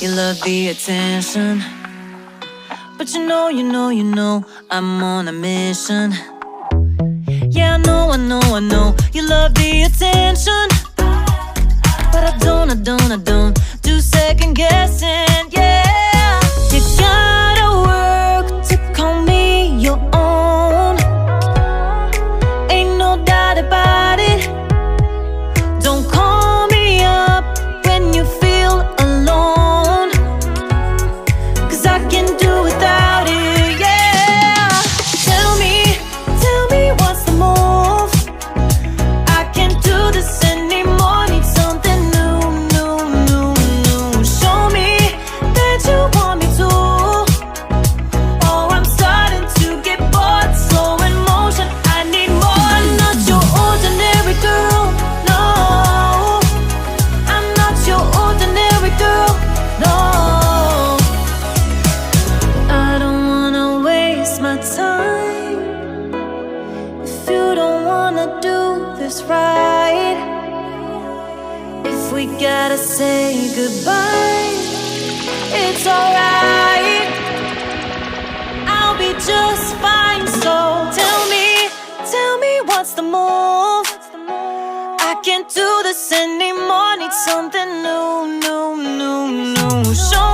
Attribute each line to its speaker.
Speaker 1: you love the attention. But you know, I'm on a mission. Yeah, I know, you love the attention. But I don't do second guessing, yeah. You gotta work to call me your own. Ain't no doubt about it. Don't call me up when you feel alone, 'cause I can do without it, yeah. Tell me what's the move. I can't do this anymore, need something new. Show me that you want me to. Oh, I'm starting to get bored, slow in motion, I need more. I'm not your ordinary girl, no. I'm not your ordinary girl, no. I don't wanna waste my time if you don't wanna do this right. If we gotta say goodbye, it's alright. I'll be just fine, so tell me what's the move. I can't do this anymore, need something new. Show